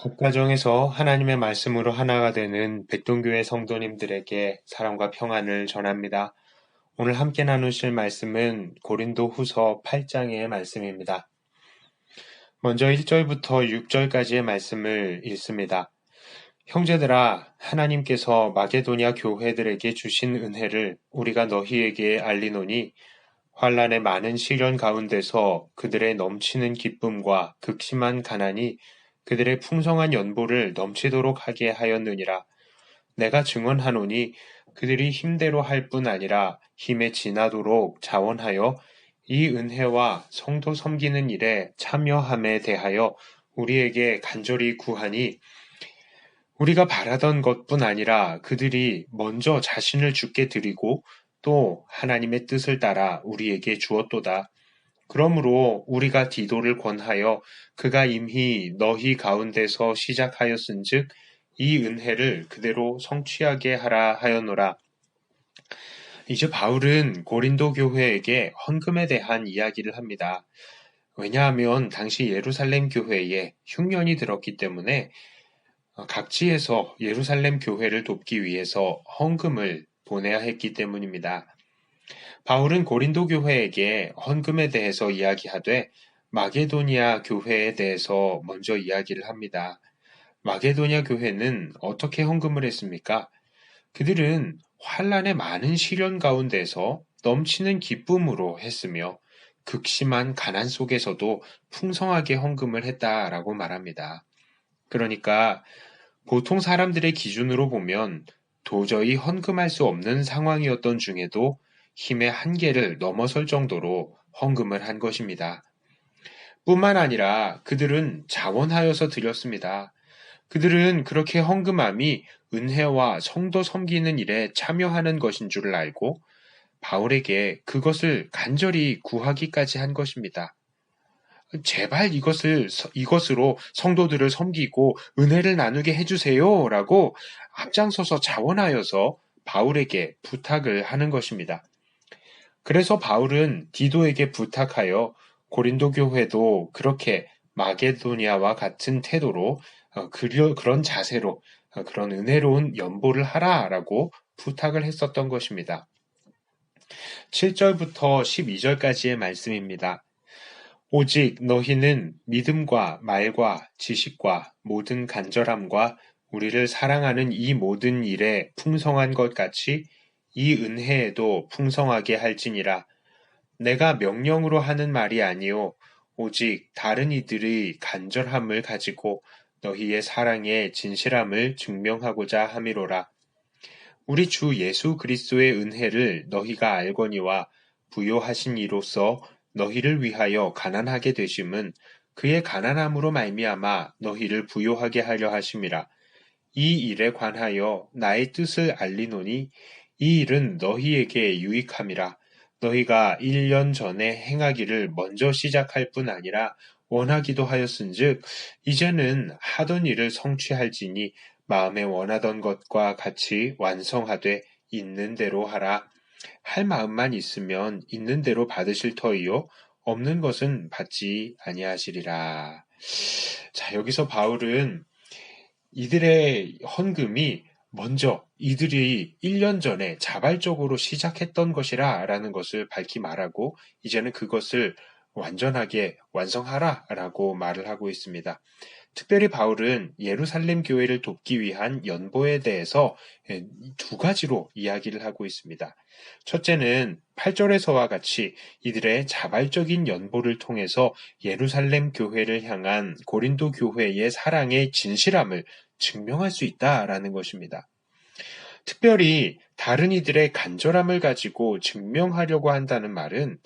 국가정에서 하나님의 말씀으로 하나가 되는 백동교회 성도님들에게 사랑과 평안을 전합니다. 오늘 함께 나누실 말씀은 고린도 후서 8장의 말씀입니다. 먼저 1절부터 6절까지의 말씀을 읽습니다. 형제들아, 하나님께서 마게도냐 교회들에게 주신 은혜를 우리가 너희에게 알리노니 환난의 많은 시련 가운데서 그들의 넘치는 기쁨과 극심한 가난이 그들의 풍성한 연보를 넘치도록 하게 하였느니라. 내가 증언하노니 그들이 힘대로 할 뿐 아니라 힘에 지나도록 자원하여 이 은혜와 성도 섬기는 일에 참여함에 대하여 우리에게 간절히 구하니 우리가 바라던 것뿐 아니라 그들이 먼저 자신을 주께 드리고 또 하나님의 뜻을 따라 우리에게 주었도다. 그러므로 우리가 디도를 권하여 그가 임히 너희 가운데서 시작하였은즉 이 은혜를 그대로 성취하게 하라 하였노라. 이제 바울은 고린도 교회에게 헌금에 대한 이야기를 합니다. 왜냐하면 당시 예루살렘 교회에 흉년이 들었기 때문에 각지에서 예루살렘 교회를 돕기 위해서 헌금을 보내야 했기 때문입니다. 바울은 고린도 교회에게 헌금에 대해서 이야기하되 마게도니아 교회에 대해서 먼저 이야기를 합니다. 마게도니아 교회는 어떻게 헌금을 했습니까? 그들은 환난의 많은 시련 가운데서 넘치는 기쁨으로 했으며 극심한 가난 속에서도 풍성하게 헌금을 했다라고 말합니다. 그러니까 보통 사람들의 기준으로 보면 도저히 헌금할 수 없는 상황이었던 중에도 힘의 한계를 넘어설 정도로 헌금을 한 것입니다. 뿐만 아니라 그들은 자원하여서 드렸습니다. 그들은 그렇게 헌금함이 은혜와 성도 섬기는 일에 참여하는 것인 줄 알고 바울에게 그것을 간절히 구하기까지 한 것입니다. 제발 이것으로 성도들을 섬기고 은혜를 나누게 해주세요 라고 앞장서서 자원하여서 바울에게 부탁을 하는 것입니다. 그래서 바울은 디도에게 부탁하여 고린도 교회도 그렇게 마게도니아와 같은 태도로 그런 자세로 그런 은혜로운 연보를 하라라고 부탁을 했었던 것입니다. 7절부터 12절까지의 말씀입니다. 오직 너희는 믿음과 말과 지식과 모든 간절함과 우리를 사랑하는 이 모든 일에 풍성한 것 같이 이 은혜에도 풍성하게 할지니라. 내가 명령으로 하는 말이 아니요 오직 다른 이들의 간절함을 가지고 너희의 사랑의 진실함을 증명하고자 함이로라. 우리 주 예수 그리스도의 은혜를 너희가 알거니와 부요하신 이로써 너희를 위하여 가난하게 되심은 그의 가난함으로 말미암아 너희를 부요하게 하려 하심이라. 이 일에 관하여 나의 뜻을 알리노니 이 일은 너희에게 유익함이라. 너희가 1년 전에 행하기를 먼저 시작할 뿐 아니라 원하기도 하였은즉 이제는 하던 일을 성취할지니 마음에 원하던 것과 같이 완성하되 있는 대로 하라. 할 마음만 있으면 있는 대로 받으실 터이요 없는 것은 받지 아니하시리라. 자, 여기서 바울은 이들의 헌금이 먼저 이들이 1년 전에 자발적으로 시작했던 것이라 라는 것을 밝히 말하고 이제는 그것을 완전하게 완성하라 라고 말을 하고 있습니다. 특별히 바울은 예루살렘 교회를 돕기 위한 연보에 대해서 두 가지로 이야기를 하고 있습니다. 첫째는 8절에서와 같이 이들의 자발적인 연보를 통해서 예루살렘 교회를 향한 고린도 교회의 사랑의 진실함을 증명할 수 있다라는 것입니다. 특별히 다른 이들의 간절함을 가지고 증명하려고 한다는 말은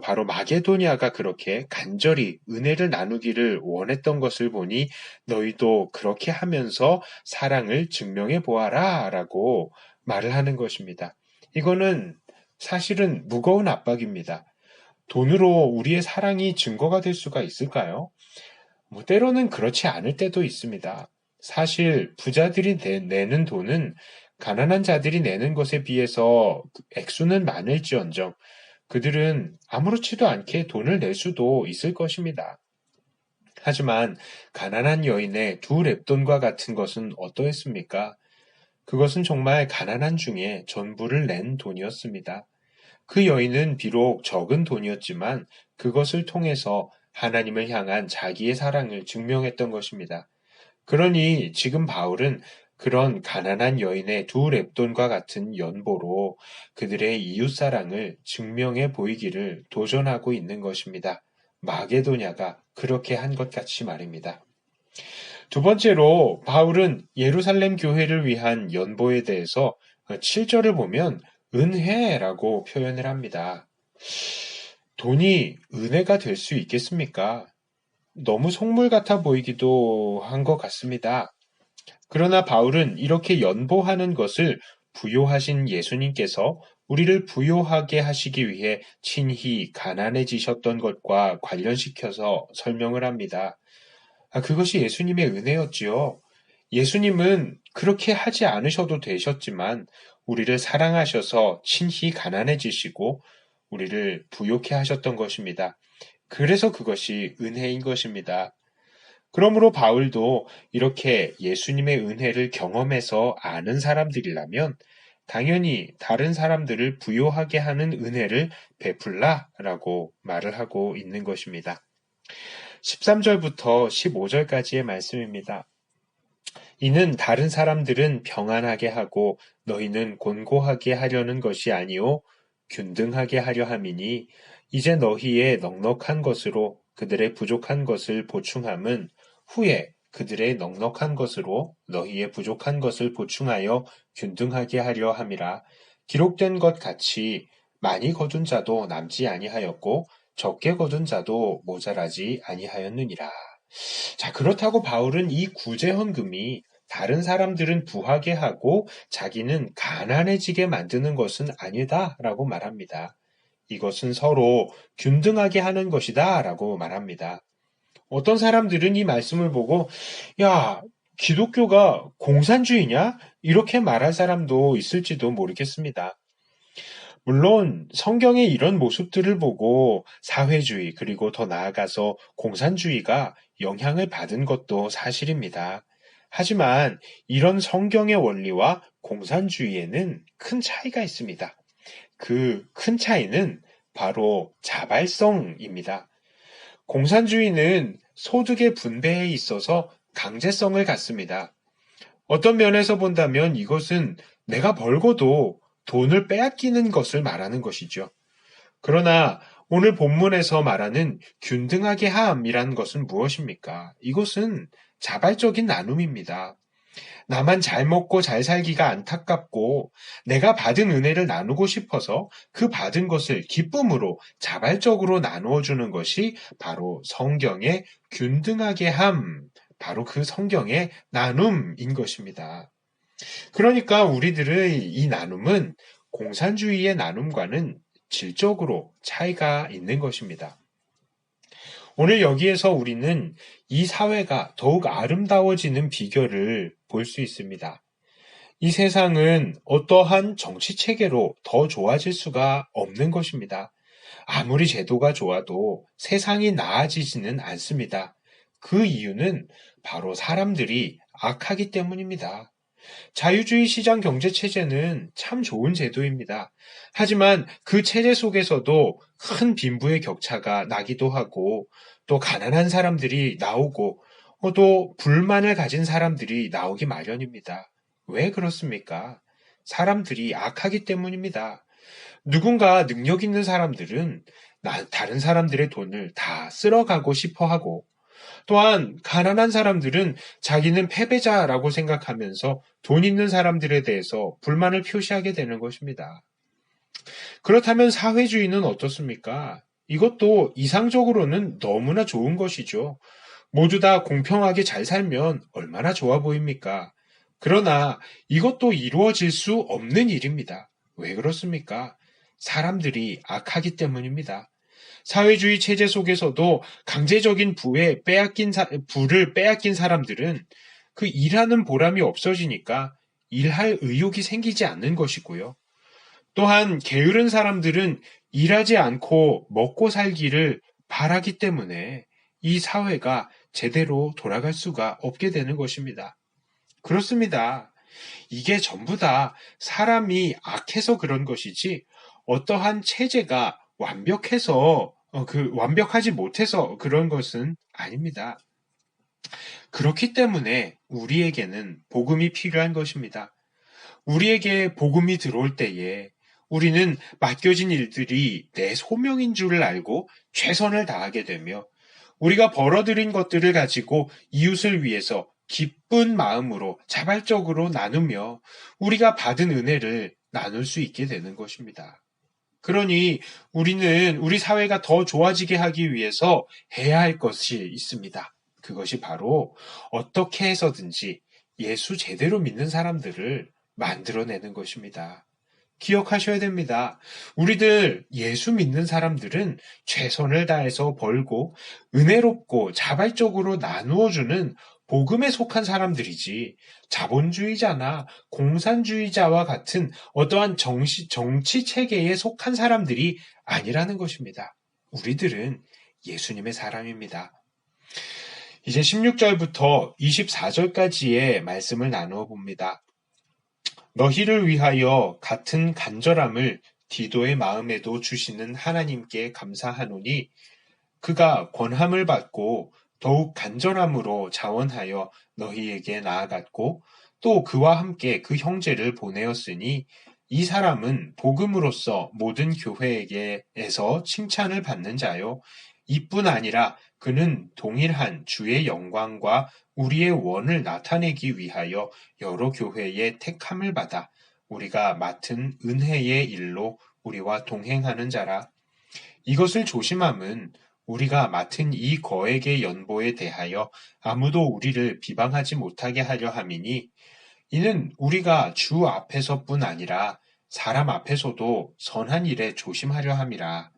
바로 마게도니아가 그렇게 간절히 은혜를 나누기를 원했던 것을 보니 너희도 그렇게 하면서 사랑을 증명해 보아라 라고 말을 하는 것입니다. 이거는 사실은 무거운 압박입니다. 돈으로 우리의 사랑이 증거가 될 수가 있을까요? 때로는 그렇지 않을 때도 있습니다. 사실 부자들이 내는 돈은 가난한 자들이 내는 것에 비해서 액수는 많을지언정 그들은 아무렇지도 않게 돈을 낼 수도 있을 것입니다. 하지만 가난한 여인의 두 렙돈과 같은 것은 어떠했습니까? 그것은 정말 가난한 중에 전부를 낸 돈이었습니다. 그 여인은 비록 적은 돈이었지만 그것을 통해서 하나님을 향한 자기의 사랑을 증명했던 것입니다. 그러니 지금 바울은 그런 가난한 여인의 두 렙돈과 같은 연보로 그들의 이웃사랑을 증명해 보이기를 도전하고 있는 것입니다. 마게도냐가 그렇게 한 것 같이 말입니다. 두 번째로 바울은 예루살렘 교회를 위한 연보에 대해서 7절을 보면 은혜라고 표현을 합니다. 돈이 은혜가 될 수 있겠습니까? 너무 속물 같아 보이기도 한 것 같습니다. 그러나 바울은 이렇게 연보하는 것을 부요하신 예수님께서 우리를 부요하게 하시기 위해 친히 가난해지셨던 것과 관련시켜서 설명을 합니다. 그것이 예수님의 은혜였지요. 예수님은 그렇게 하지 않으셔도 되셨지만 우리를 사랑하셔서 친히 가난해지시고 우리를 부요케 하셨던 것입니다. 그래서 그것이 은혜인 것입니다. 그러므로 바울도 이렇게 예수님의 은혜를 경험해서 아는 사람들이라면 당연히 다른 사람들을 부요하게 하는 은혜를 베풀라라고 말을 하고 있는 것입니다. 13절부터 15절까지의 말씀입니다. 이는 다른 사람들은 평안하게 하고 너희는 곤고하게 하려는 것이 아니요 균등하게 하려 함이니 이제 너희의 넉넉한 것으로 그들의 부족한 것을 보충함은 후에 그들의 넉넉한 것으로 너희의 부족한 것을 보충하여 균등하게 하려 함이라. 기록된 것 같이 많이 거둔 자도 남지 아니하였고 적게 거둔 자도 모자라지 아니하였느니라. 자, 그렇다고 바울은 이 구제헌금이 다른 사람들은 부하게 하고 자기는 가난해지게 만드는 것은 아니다라고 말합니다. 이것은 서로 균등하게 하는 것이다라고 말합니다. 어떤 사람들은 이 말씀을 보고 야, 기독교가 공산주의냐? 이렇게 말할 사람도 있을지도 모르겠습니다. 물론 성경의 이런 모습들을 보고 사회주의 그리고 더 나아가서 공산주의가 영향을 받은 것도 사실입니다. 하지만 이런 성경의 원리와 공산주의에는 큰 차이가 있습니다. 그 큰 차이는 바로 자발성입니다. 공산주의는 소득의 분배에 있어서 강제성을 갖습니다. 어떤 면에서 본다면 이것은 내가 벌고도 돈을 빼앗기는 것을 말하는 것이죠. 그러나 오늘 본문에서 말하는 균등하게 함이라는 것은 무엇입니까? 이것은 자발적인 나눔입니다. 나만 잘 먹고 잘 살기가 안타깝고 내가 받은 은혜를 나누고 싶어서 그 받은 것을 기쁨으로 자발적으로 나누어 주는 것이 바로 성경의 균등하게 함, 바로 그 성경의 나눔인 것입니다. 그러니까 우리들의 이 나눔은 공산주의의 나눔과는 질적으로 차이가 있는 것입니다. 오늘 여기에서 우리는 이 사회가 더욱 아름다워지는 비결을 볼 수 있습니다. 이 세상은 어떠한 정치 체계로 더 좋아질 수가 없는 것입니다. 아무리 제도가 좋아도 세상이 나아지지는 않습니다. 그 이유는 바로 사람들이 악하기 때문입니다. 자유주의 시장 경제 체제는 참 좋은 제도입니다. 하지만 그 체제 속에서도 큰 빈부의 격차가 나기도 하고 또 가난한 사람들이 나오고 또 불만을 가진 사람들이 나오기 마련입니다. 왜 그렇습니까? 사람들이 악하기 때문입니다. 누군가 능력 있는 사람들은 다른 사람들의 돈을 다 쓸어가고 싶어 하고 또한 가난한 사람들은 자기는 패배자라고 생각하면서 돈 있는 사람들에 대해서 불만을 표시하게 되는 것입니다. 그렇다면 사회주의는 어떻습니까? 이것도 이상적으로는 너무나 좋은 것이죠. 모두 다 공평하게 잘 살면 얼마나 좋아 보입니까? 그러나 이것도 이루어질 수 없는 일입니다. 왜 그렇습니까? 사람들이 악하기 때문입니다. 사회주의 체제 속에서도 강제적인 부를 빼앗긴 사람들은 그 일하는 보람이 없어지니까 일할 의욕이 생기지 않는 것이고요. 또한 게으른 사람들은 일하지 않고 먹고 살기를 바라기 때문에 이 사회가 제대로 돌아갈 수가 없게 되는 것입니다. 그렇습니다. 이게 전부 다 사람이 악해서 그런 것이지 어떠한 체제가 완벽하지 못해서 그런 것은 아닙니다. 그렇기 때문에 우리에게는 복음이 필요한 것입니다. 우리에게 복음이 들어올 때에 우리는 맡겨진 일들이 내 소명인 줄을 알고 최선을 다하게 되며 우리가 벌어들인 것들을 가지고 이웃을 위해서 기쁜 마음으로 자발적으로 나누며 우리가 받은 은혜를 나눌 수 있게 되는 것입니다. 그러니 우리는 우리 사회가 더 좋아지게 하기 위해서 해야 할 것이 있습니다. 그것이 바로 어떻게 해서든지 예수 제대로 믿는 사람들을 만들어내는 것입니다. 기억하셔야 됩니다. 우리들 예수 믿는 사람들은 최선을 다해서 벌고 은혜롭고 자발적으로 나누어주는 복음에 속한 사람들이지 자본주의자나 공산주의자와 같은 어떠한 정치 체계에 속한 사람들이 아니라는 것입니다. 우리들은 예수님의 사람입니다. 이제 16절부터 24절까지의 말씀을 나누어 봅니다. 너희를 위하여 같은 간절함을 디도의 마음에도 주시는 하나님께 감사하노니 그가 권함을 받고 더욱 간절함으로 자원하여 너희에게 나아갔고 또 그와 함께 그 형제를 보내었으니 이 사람은 복음으로써 모든 교회에게서 칭찬을 받는 자요 이뿐 아니라 그는 동일한 주의 영광과 우리의 원을 나타내기 위하여 여러 교회의 택함을 받아 우리가 맡은 은혜의 일로 우리와 동행하는 자라. 이것을 조심함은 우리가 맡은 이 거액의 연보에 대하여 아무도 우리를 비방하지 못하게 하려 함이니 이는 우리가 주 앞에서뿐 아니라 사람 앞에서도 선한 일에 조심하려 함이라.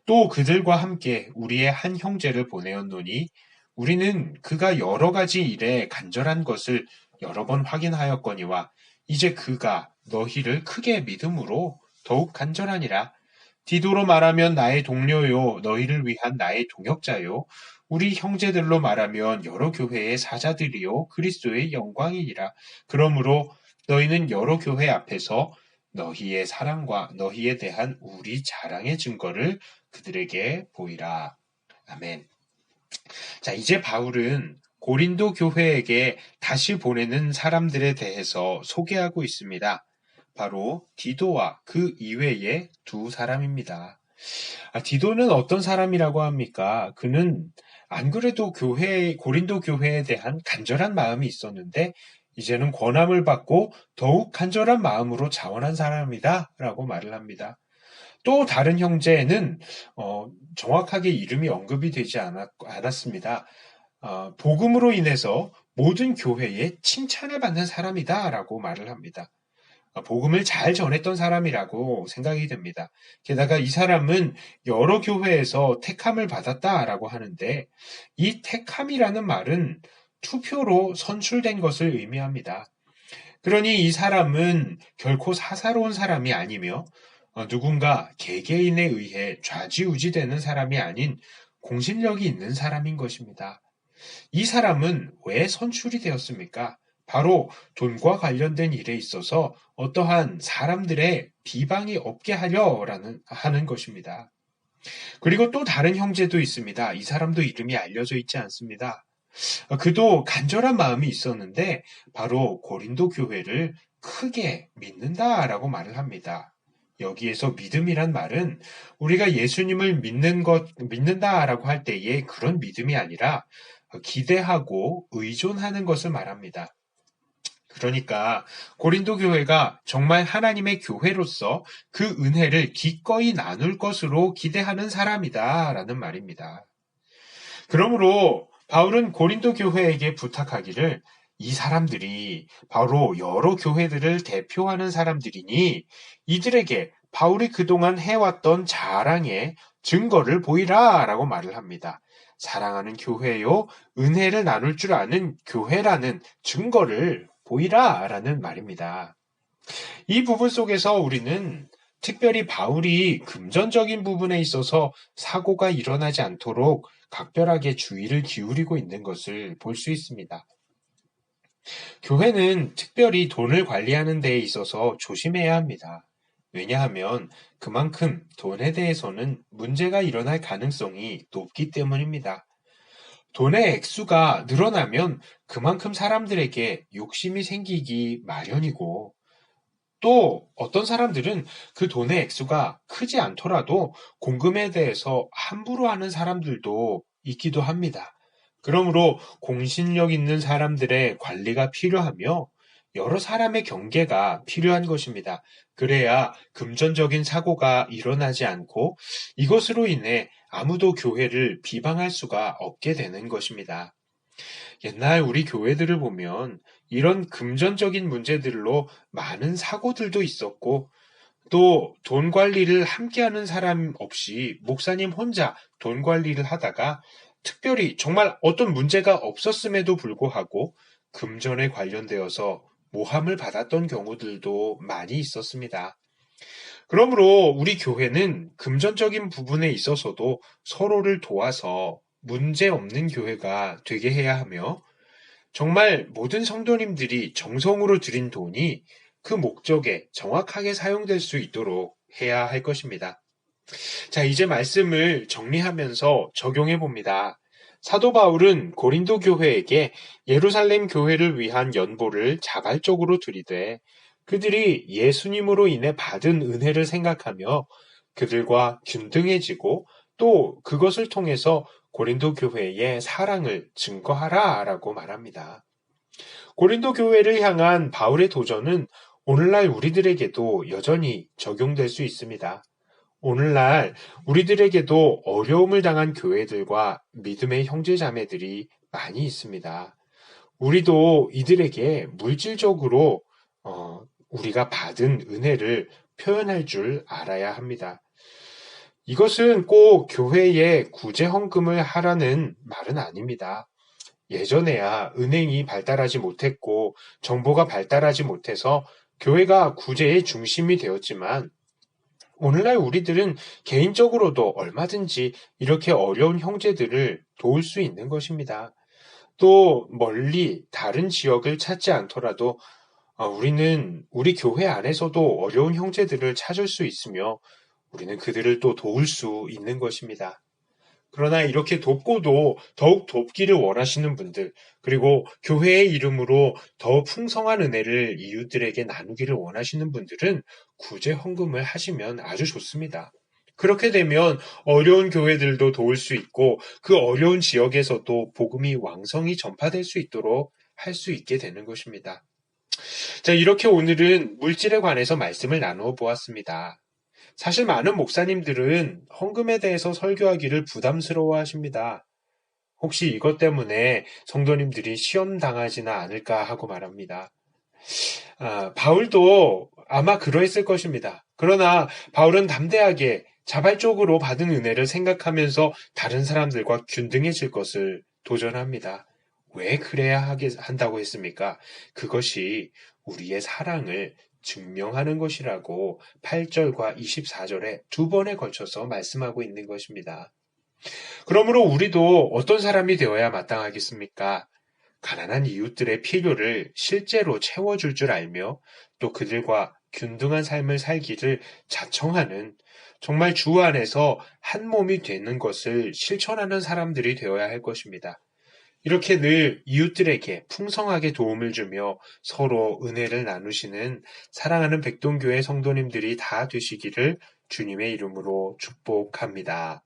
또 그들과 함께 우리의 한 형제를 보내었노니 우리는 그가 여러 가지 일에 간절한 것을 여러 번 확인하였거니와 이제 그가 너희를 크게 믿음으로 더욱 간절하니라. 디도로 말하면 나의 동료요 너희를 위한 나의 동역자요 우리 형제들로 말하면 여러 교회의 사자들이요 그리스도의 영광이니라. 그러므로 너희는 여러 교회 앞에서 너희의 사랑과 너희에 대한 우리 자랑의 증거를 그들에게 보이라. 아멘. 자, 이제 바울은 고린도 교회에게 다시 보내는 사람들에 대해서 소개하고 있습니다. 바로 디도와 그 이외의 두 사람입니다. 디도는 어떤 사람이라고 합니까? 그는 안 그래도 고린도 교회에 대한 간절한 마음이 있었는데 이제는 권함을 받고 더욱 간절한 마음으로 자원한 사람이다 라고 말을 합니다. 또 다른 형제는 정확하게 이름이 언급이 되지 않았습니다. 복음으로 인해서 모든 교회에 칭찬을 받는 사람이다 라고 말을 합니다. 복음을 잘 전했던 사람이라고 생각이 됩니다. 게다가 이 사람은 여러 교회에서 택함을 받았다라고 하는데 이 택함이라는 말은 투표로 선출된 것을 의미합니다. 그러니 이 사람은 결코 사사로운 사람이 아니며 누군가 개개인에 의해 좌지우지되는 사람이 아닌 공신력이 있는 사람인 것입니다. 이 사람은 왜 선출이 되었습니까? 바로 돈과 관련된 일에 있어서 어떠한 사람들의 비방이 없게 하는 것입니다. 그리고 또 다른 형제도 있습니다. 이 사람도 이름이 알려져 있지 않습니다. 그도 간절한 마음이 있었는데 바로 고린도 교회를 크게 믿는다라고 말을 합니다. 여기에서 믿음이란 말은 우리가 예수님을 믿는다라고 할 때의 그런 믿음이 아니라 기대하고 의존하는 것을 말합니다. 그러니까 고린도 교회가 정말 하나님의 교회로서 그 은혜를 기꺼이 나눌 것으로 기대하는 사람이다라는 말입니다. 그러므로 바울은 고린도 교회에게 부탁하기를 이 사람들이 바로 여러 교회들을 대표하는 사람들이니 이들에게 바울이 그동안 해왔던 자랑의 증거를 보이라 라고 말을 합니다. 사랑하는 교회요, 은혜를 나눌 줄 아는 교회라는 증거를 보이라 라는 말입니다. 이 부분 속에서 우리는 특별히 바울이 금전적인 부분에 있어서 사고가 일어나지 않도록 각별하게 주의를 기울이고 있는 것을 볼 수 있습니다. 교회는 특별히 돈을 관리하는 데에 있어서 조심해야 합니다. 왜냐하면 그만큼 돈에 대해서는 문제가 일어날 가능성이 높기 때문입니다. 돈의 액수가 늘어나면 그만큼 사람들에게 욕심이 생기기 마련이고, 또 어떤 사람들은 그 돈의 액수가 크지 않더라도 공금에 대해서 함부로 하는 사람들도 있기도 합니다. 그러므로 공신력 있는 사람들의 관리가 필요하며 여러 사람의 경계가 필요한 것입니다. 그래야 금전적인 사고가 일어나지 않고 이것으로 인해 아무도 교회를 비방할 수가 없게 되는 것입니다. 옛날 우리 교회들을 보면 이런 금전적인 문제들로 많은 사고들도 있었고, 또 돈 관리를 함께하는 사람 없이 목사님 혼자 돈 관리를 하다가 특별히 정말 어떤 문제가 없었음에도 불구하고 금전에 관련되어서 모함을 받았던 경우들도 많이 있었습니다. 그러므로 우리 교회는 금전적인 부분에 있어서도 서로를 도와서 문제 없는 교회가 되게 해야 하며, 정말 모든 성도님들이 정성으로 들인 돈이 그 목적에 정확하게 사용될 수 있도록 해야 할 것입니다. 자, 이제 말씀을 정리하면서 적용해 봅니다. 사도 바울은 고린도 교회에게 예루살렘 교회를 위한 연보를 자발적으로 드리되, 그들이 예수님으로 인해 받은 은혜를 생각하며 그들과 균등해지고 또 그것을 통해서 고린도 교회의 사랑을 증거하라 라고 말합니다. 고린도 교회를 향한 바울의 도전은 오늘날 우리들에게도 여전히 적용될 수 있습니다. 오늘날 우리들에게도 어려움을 당한 교회들과 믿음의 형제자매들이 많이 있습니다. 우리도 이들에게 물질적으로 우리가 받은 은혜를 표현할 줄 알아야 합니다. 이것은 꼭 교회에 구제 헌금을 하라는 말은 아닙니다. 예전에야 은행이 발달하지 못했고 정보가 발달하지 못해서 교회가 구제의 중심이 되었지만, 오늘날 우리들은 개인적으로도 얼마든지 이렇게 어려운 형제들을 도울 수 있는 것입니다. 또 멀리 다른 지역을 찾지 않더라도 우리는 우리 교회 안에서도 어려운 형제들을 찾을 수 있으며 우리는 그들을 또 도울 수 있는 것입니다. 그러나 이렇게 돕고도 더욱 돕기를 원하시는 분들, 그리고 교회의 이름으로 더 풍성한 은혜를 이웃들에게 나누기를 원하시는 분들은 구제 헌금을 하시면 아주 좋습니다. 그렇게 되면 어려운 교회들도 도울 수 있고 그 어려운 지역에서도 복음이 왕성히 전파될 수 있도록 할 수 있게 되는 것입니다. 자, 이렇게 오늘은 물질에 관해서 말씀을 나누어 보았습니다. 사실 많은 목사님들은 헌금에 대해서 설교하기를 부담스러워 하십니다. 혹시 이것 때문에 성도님들이 시험 당하지는 않을까 하고 말합니다. 바울도 아마 그러했을 것입니다. 그러나 바울은 담대하게 자발적으로 받은 은혜를 생각하면서 다른 사람들과 균등해질 것을 도전합니다. 왜 그래야 한다고 했습니까? 그것이 우리의 사랑을 증명하는 것이라고 8절과 24절에 두 번에 걸쳐서 말씀하고 있는 것입니다. 그러므로 우리도 어떤 사람이 되어야 마땅하겠습니까? 가난한 이웃들의 필요를 실제로 채워줄 줄 알며 또 그들과 균등한 삶을 살기를 자청하는, 정말 주 안에서 한 몸이 되는 것을 실천하는 사람들이 되어야 할 것입니다. 이렇게 늘 이웃들에게 풍성하게 도움을 주며 서로 은혜를 나누시는 사랑하는 백동교회 성도님들이 다 되시기를 주님의 이름으로 축복합니다.